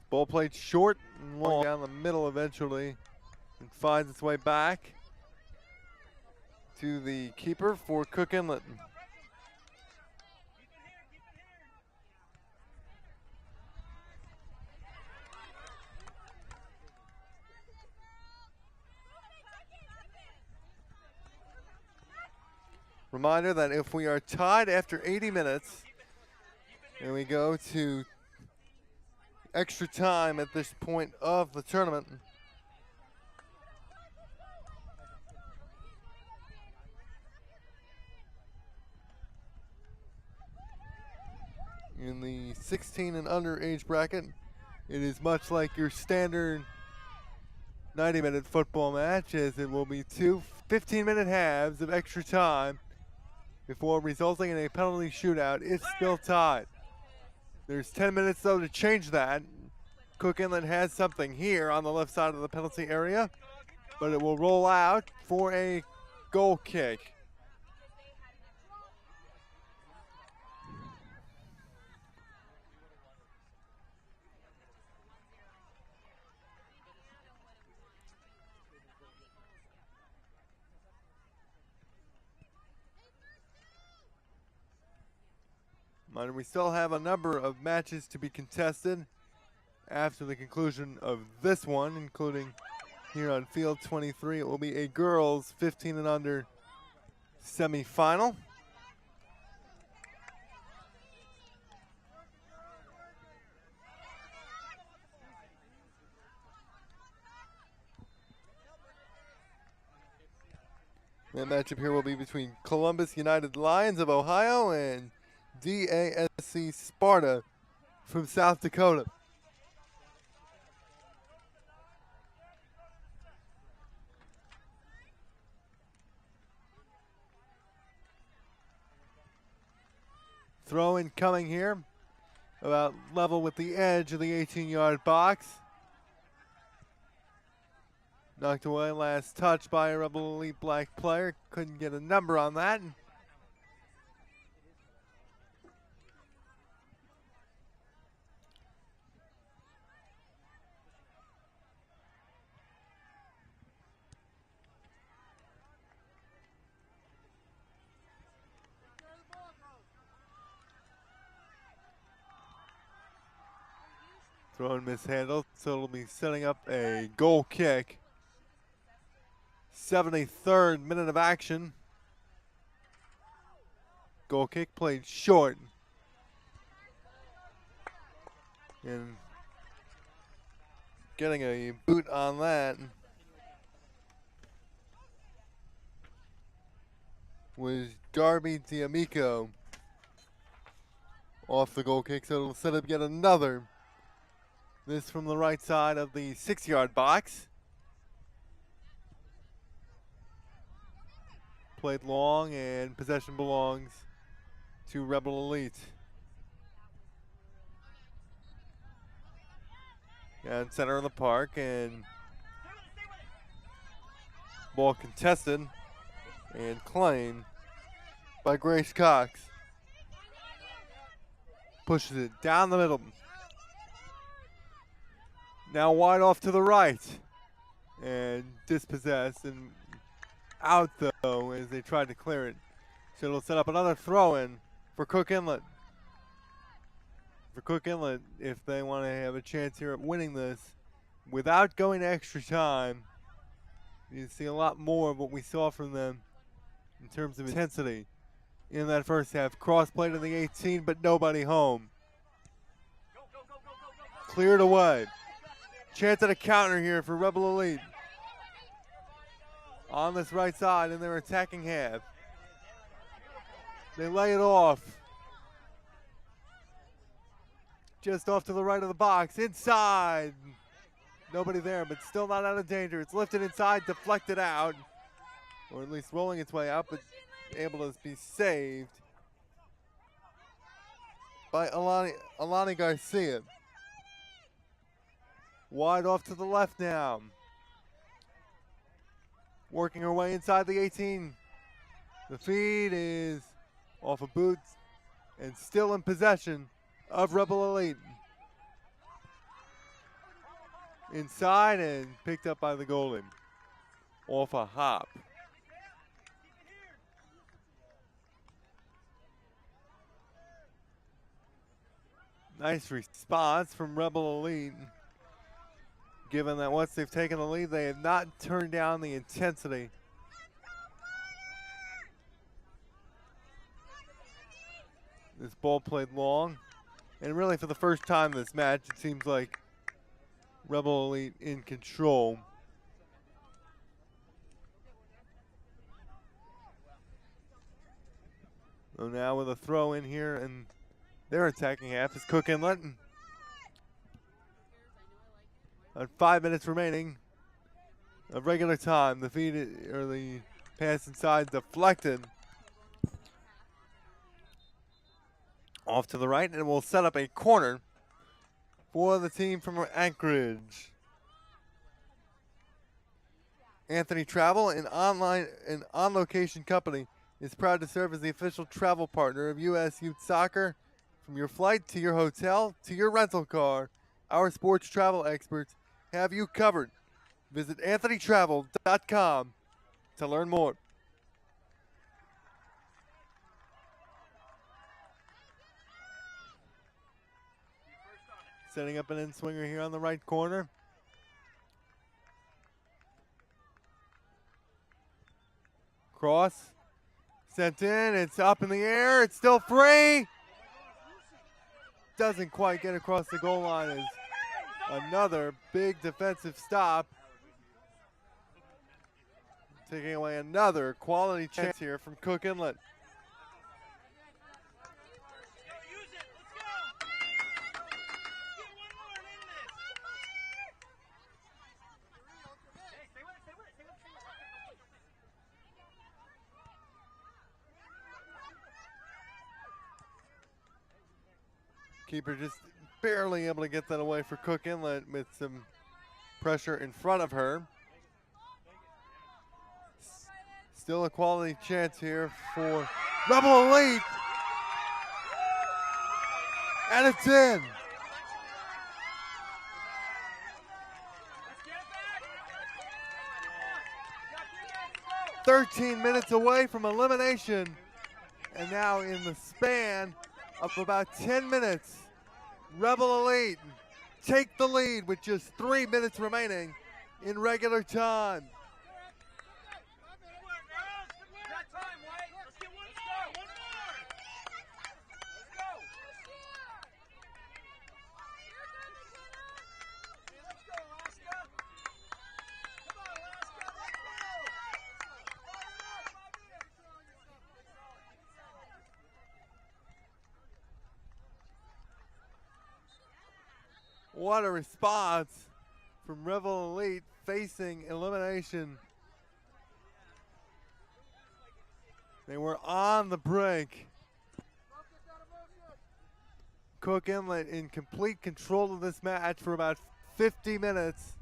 Ball played short and long down the middle eventually and finds its way back to the keeper for Cook Inlet. Reminder that if we are tied after 80 minutes and we go to extra time at this point of the tournament, in the 16 and under age bracket, it is much like your standard 90-minute football match, as it will be two 15-minute halves of extra time before resulting in a penalty shootout if still tied. There's 10 minutes though to change that. Cook Inlet has something here on the left side of the penalty area, but it will roll out for a goal kick. We still have a number of matches to be contested after the conclusion of this one, including here on field 23. It will be a girls 15 and under semifinal. That matchup here will be between Columbus United Lions of Ohio and DASC Sparta from South Dakota. Throw in coming here, about level with the edge of the 18-yard box. Knocked away last touch by a Rebel Elite Black player. Couldn't get a number on that. Throw and mishandled, so it'll be setting up a goal kick. 73rd minute of action. Goal kick played short. And getting a boot on that was Darby D'Amico off the goal kick, so it'll set up yet another. This from the right side of the 6-yard box. Played long, and possession belongs to Rebel Elite. And center of the park, and ball contested and claimed by Grace Cox. Pushes it down the middle. Now wide off to the right, and dispossessed and out though as they tried to clear it. So it'll set up another throw-in for Cook Inlet. For Cook Inlet, if they want to have a chance here at winning this without going to extra time, you see a lot more of what we saw from them in terms of intensity in that first half. Cross played in the 18, but nobody home. Cleared away. Chance at a counter here for Rebel Elite. On this right side in their attacking half. They lay it off. Just off to the right of the box. Inside. Nobody there, but still not out of danger. It's lifted inside, deflected out. Or at least rolling its way out, but able to be saved by Alani Garcia. Wide off to the left now. Working her way inside the 18. The feed is off of boots and still in possession of Rebel Elite. Inside and picked up by the goalie. Off a hop. Nice response from Rebel Elite. Given that once they've taken the lead, they have not turned down the intensity. This ball played long. And really for the first time this match, it seems like Rebel Elite in control. So now with a throw in here, and their attacking half is Cook Inlet. 5 minutes remaining of regular time. The feed or the pass inside deflected. Off to the right, and we'll set up a corner for the team from Anchorage. Anthony Travel, an online and on-location company, is proud to serve as the official travel partner of U.S. Youth Soccer. From your flight to your hotel to your rental car, our sports travel experts have you covered. Visit anthonytravel.com to learn more. Setting up an in-swinger here on the right corner. Cross. Sent in. It's up in the air. It's still free. Doesn't quite get across the goal line as another big defensive stop. Taking away another quality chance here from Cook Inlet. Keeper just barely able to get that away for Cook Inlet with some pressure in front of her. Still a quality chance here for Rebel Elite. And it's in. "13 minutes away from elimination, and now in the span of about 10 minutes, Rebel Elite take the lead with just 3 minutes remaining in regular time. What a response from Rebel Elite facing elimination. They were on the brink. Cook Inlet in complete control of this match for about 50 minutes.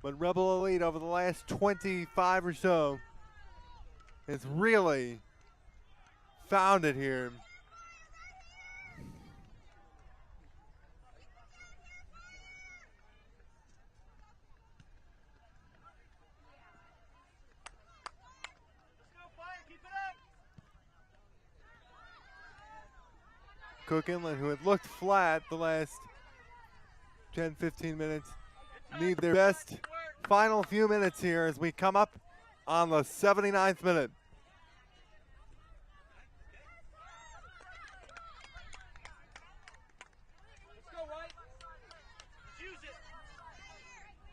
But Rebel Elite over the last 25 or so has really found it here. Cook Inlet, who had looked flat the last 10-15 minutes, need their best final few minutes here as we come up on the 79th minute.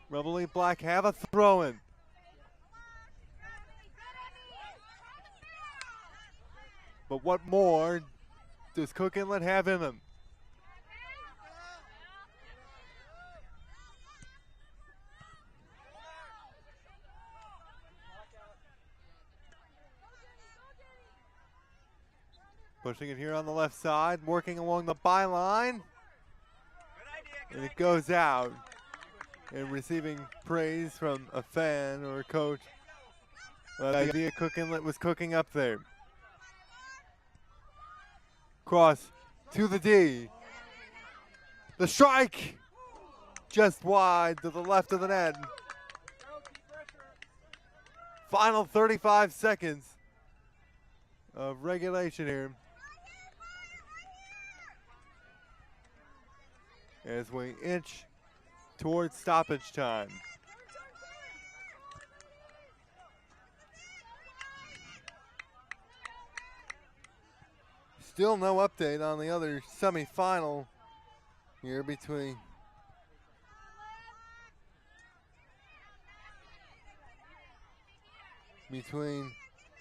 Rebel Elite Black have a throw-in. But what more does Cook Inlet have in them? Pushing it here on the left side, working along the byline. And it goes out. And receiving praise from a fan or a coach. The idea Cook Inlet was cooking up there. Cross to the D. The strike! Just wide to the left of the net. Final 35 seconds of regulation here. As we inch towards stoppage time. Still no update on the other semifinal here between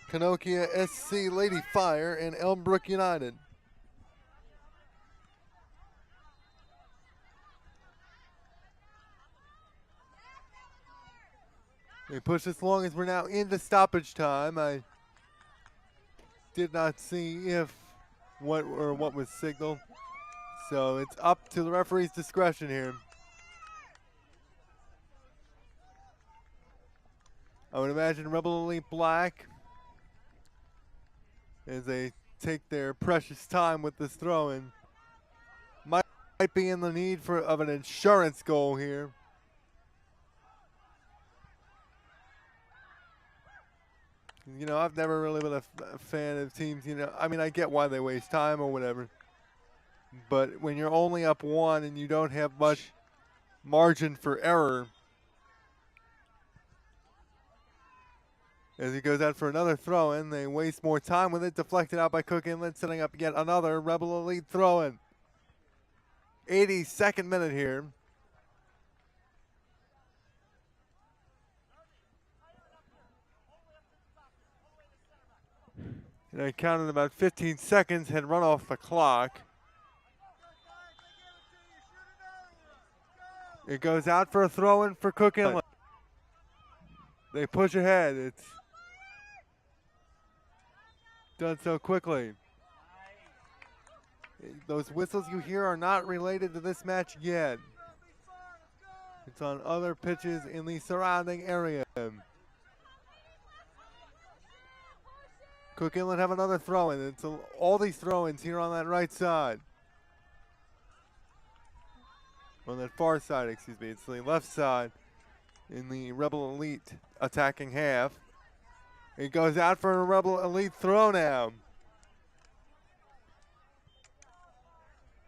Cahokia SC Lady Fire and Elmbrook United. They push as long as we're now into stoppage time. I did not see if what was signaled. So it's up to the referee's discretion here. I would imagine Rebel Elite Black, as they take their precious time with this throw-in, might be in the need of an insurance goal here. You know, I've never really been a fan of teams, you know, I mean, I get why they waste time or whatever. But when you're only up one and you don't have much margin for error, as he goes out for another throw-in, they waste more time with it, deflected out by Cook Inlet, setting up yet another Rebel Elite throw-in. 82nd minute here. And I counted about 15 seconds had run off the clock. It goes out for a throw-in for Cook Inlet. They push ahead. It's done so quickly. Those whistles you hear are not related to this match yet. It's on other pitches in the surrounding area. Cook Inlet have another throw-in. It's all these throw-ins here on that right side. On that far side, excuse me. It's the left side in the Rebel Elite attacking half. It goes out for a Rebel Elite throw now.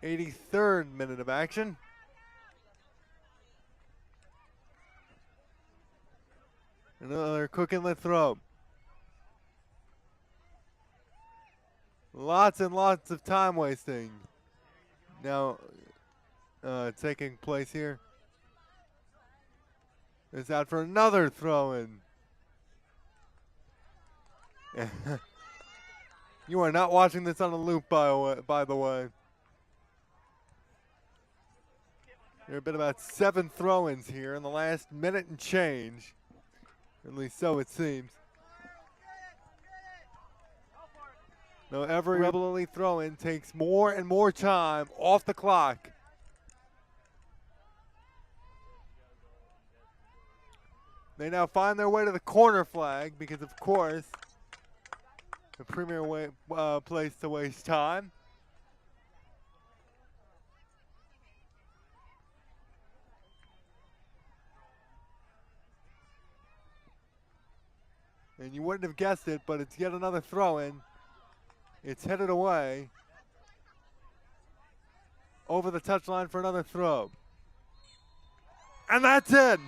83rd minute of action. Another Cook Inlet throw. Lots and lots of time wasting now taking place here. It's out for another throw-in. You are not watching this on a loop, by the way. There have been about 7 throw-ins here in the last minute and change. At least so it seems. Now every Rebel Elite throw-in takes more and more time off the clock. They now find their way to the corner flag because, of course, the premier place to waste time. And you wouldn't have guessed it, but it's yet another throw-in. It's headed away over the touchline for another throw. And that's it.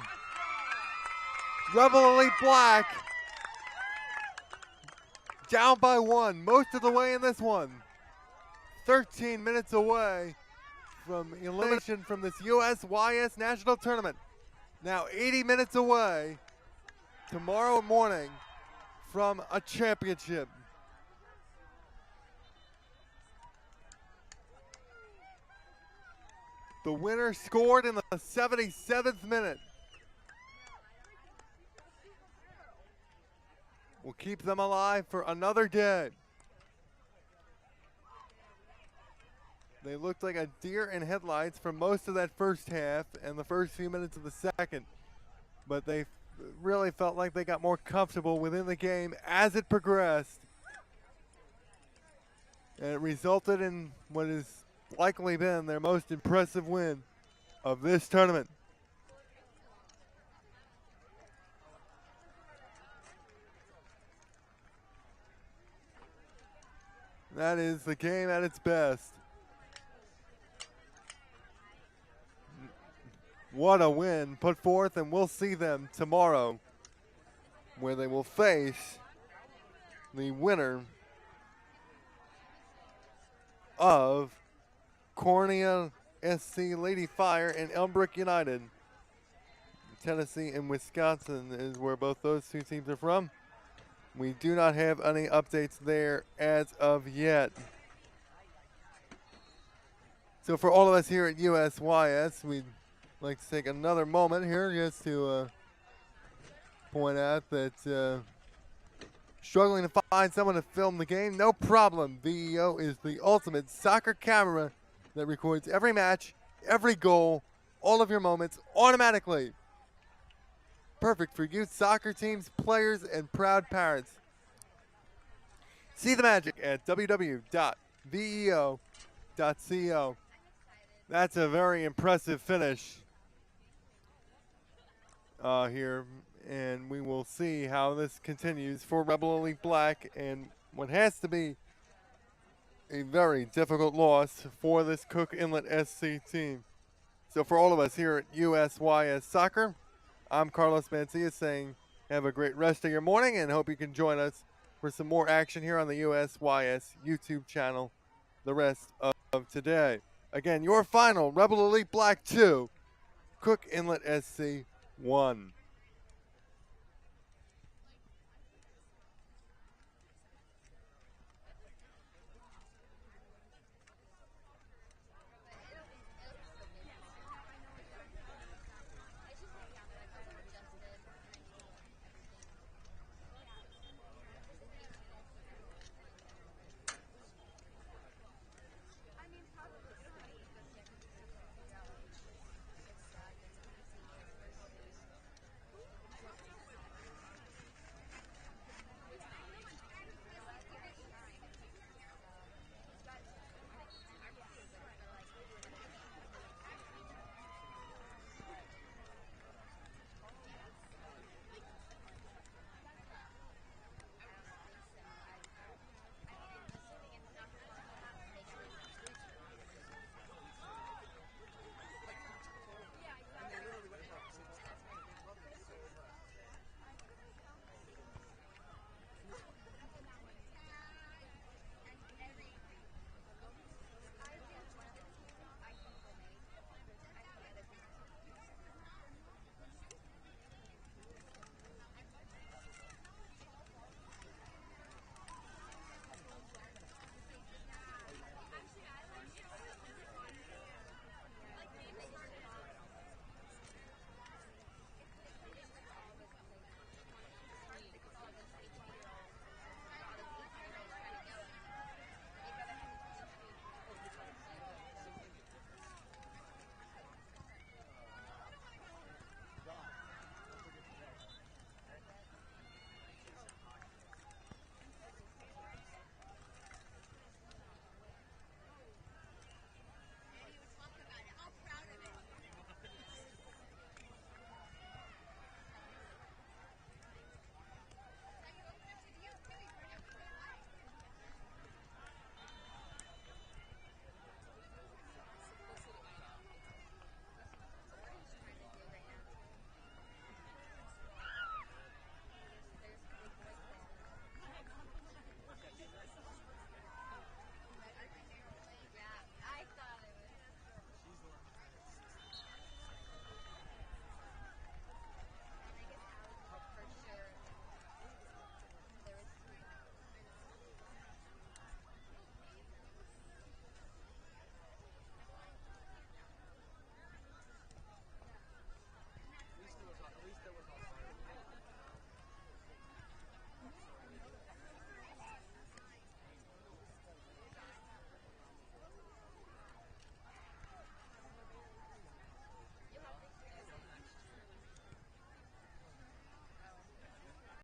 Rebel Elite Black down by 1, most of the way in this one. 13 minutes away from elimination from this USYS National Tournament. Now 80 minutes away tomorrow morning from a championship. The winner scored in the 77th minute. We'll keep them alive for another day. They looked like a deer in headlights for most of that first half and the first few minutes of the second. But they really felt like they got more comfortable within the game as it progressed. And it resulted in what has likely been their most impressive win of this tournament. That is the game at its best. What a win put forth, and we'll see them tomorrow where they will face the winner of Cornea SC Lady Fire and Elmbrook United. Tennessee and Wisconsin is where both those two teams are from. We do not have any updates there as of yet. So for all of us here at USYS, we'd like to take another moment here just to point out that struggling to find someone to film the game, no problem. VEO is the ultimate soccer camera that records every match, every goal, all of your moments automatically. Perfect for youth soccer teams, players, and proud parents. See the magic at www.veo.co. That's a very impressive finish here, and we will see how this continues for Rebel Elite Black and what has to be a very difficult loss for this Cook Inlet SC team. So for all of us here at USYS Soccer, I'm Carlos Mancia saying have a great rest of your morning and hope you can join us for some more action here on the USYS YouTube channel the rest of today. Again, your final, Rebel Elite Black 2, Cook Inlet SC 1.